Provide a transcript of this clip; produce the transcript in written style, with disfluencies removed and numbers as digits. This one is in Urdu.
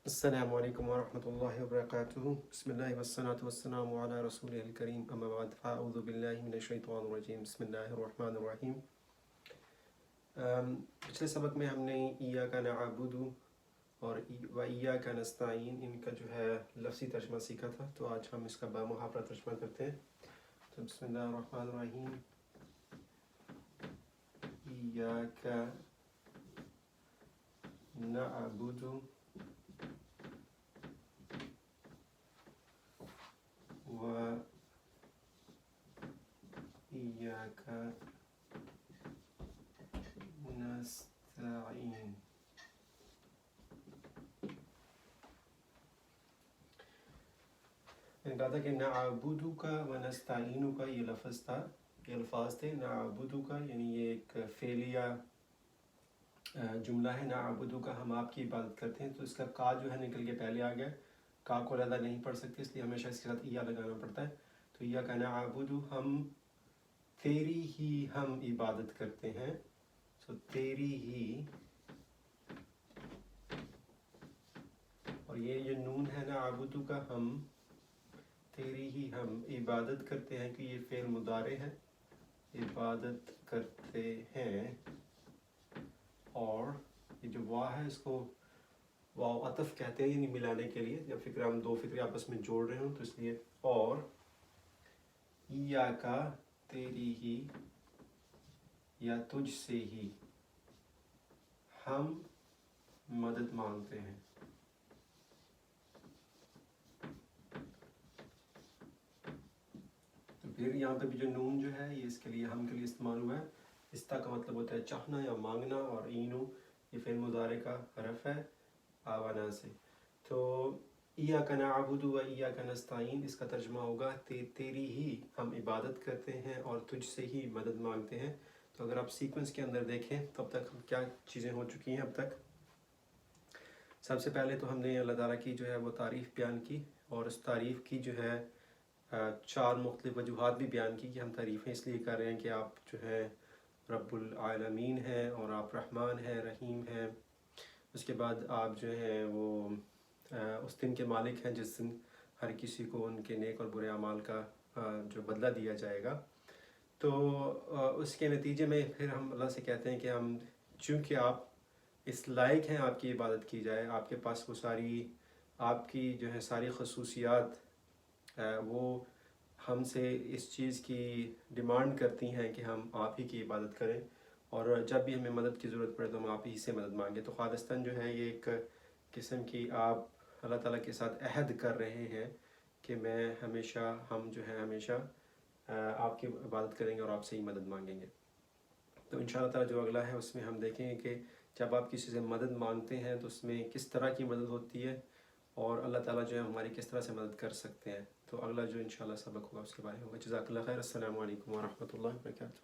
السلام علیکم ورحمۃ اللہ وبرکاتہ بسم اللہ والصلاة والسلام علی رسول الکریم اما بعد فاعوذ باللہ من الشیطان الرجیم بسم اللہ الرحمن الرحیم۔ پچھلے سبق میں ہم نے ایاک نعبد اور و ایاک نستعین ان کا جو ہے لفظی ترجمہ سیکھا تھا، تو آج ہم اس کا بامحاورہ ترجمہ کرتے ہیں۔ تو بسم اللہ الرحمن الرحیم، ایاک نعبد و ایاک نستعین۔ میں نے کہا تھا کہ نعبد کا و نستعین کا یہ لفظ تھا، یہ الفاظ تھے۔ نعبد کا یعنی یہ ایک فعلیہ جملہ ہے، نعبد کا ہم آپ کی عبادت کرتے ہیں، تو اس کا کا جو ہے نکل کے پہلے آ گیا، کا کو علیحدہ نہیں پڑھ سکتے، اس لیے ہمیشہ اس کے ساتھ ایا لگانا پڑتا ہے۔ تو ایاک نعبد، ہم تیری ہی ہم عبادت کرتے ہیں، سو تیری ہی، اور یہ نون ہے نعبد کا، ہم تیری ہی ہم عبادت کرتے ہیں، کہ یہ فعل مضارع ہے، عبادت کرتے ہیں، اور یہ جو وا ہے اس کو واو عطف کہتے ہیں، یعنی ملانے کے لیے، جب فکرہ ہم دو فکرے آپس میں جوڑ رہے ہوں تو اس لیے، اور ایاک تیری ہی یا تجھ سے ہی ہم مدد مانگتے ہیں۔ تو پھر یہاں پہ بھی جو نون جو ہے یہ اس کے لیے، ہم کے لیے استعمال ہوا ہے۔ استا کا مطلب ہوتا ہے چاہنا یا مانگنا، اور اینو یہ فعل مضارع کا حرف ہے آوانا سے۔ تو ایاک نعبد و ایاک نستعین، اس کا ترجمہ ہوگا تیری ہی ہم عبادت کرتے ہیں اور تجھ سے ہی مدد مانگتے ہیں۔ تو اگر آپ سیکوینس کے اندر دیکھیں تو اب تک کیا چیزیں ہو چکی ہیں اب تک۔ سب سے پہلے تو ہم نے اللہ تعالیٰ کی جو ہے وہ تعریف بیان کی، اور اس تعریف کی جو ہے چار مختلف وجوہات بھی بیان کی، کہ ہم تعریفیں اس لیے کر رہے ہیں کہ آپ جو ہے رب العالمین ہیں، اور آپ رحمان ہیں، رحیم ہیں۔ اس کے بعد آپ جو ہیں وہ اس دن کے مالک ہیں جس دن ہر کسی کو ان کے نیک اور برے اعمال کا جو بدلہ دیا جائے گا۔ تو اس کے نتیجے میں پھر ہم اللہ سے کہتے ہیں کہ ہم چونکہ آپ اس لائق ہیں آپ کی عبادت کی جائے، آپ کے پاس وہ ساری آپ کی جو ہے ساری خصوصیات وہ ہم سے اس چیز کی ڈیمانڈ کرتی ہیں کہ ہم آپ ہی کی عبادت کریں، اور جب بھی ہمیں مدد کی ضرورت پڑے تو ہم آپ ہی سے مدد مانگیں۔ تو خالصتاً جو ہے یہ ایک قسم کی آپ اللہ تعالیٰ کے ساتھ عہد کر رہے ہیں کہ ہم جو ہے ہمیشہ آپ کی عبادت کریں گے اور آپ سے ہی مدد مانگیں گے۔ تو انشاءاللہ تعالیٰ جو اگلا ہے اس میں ہم دیکھیں گے کہ جب آپ کسی سے مدد مانگتے ہیں تو اس میں کس طرح کی مدد ہوتی ہے، اور اللہ تعالیٰ جو ہے ہماری کس طرح سے مدد کر سکتے ہیں۔ تو اگلا جو انشاءاللہ سبق ہوگا اس کے بارے میں ہوگا۔ جزاک اللہ خیر۔ السلام علیکم ورحمۃ اللہ وبرکاتہ۔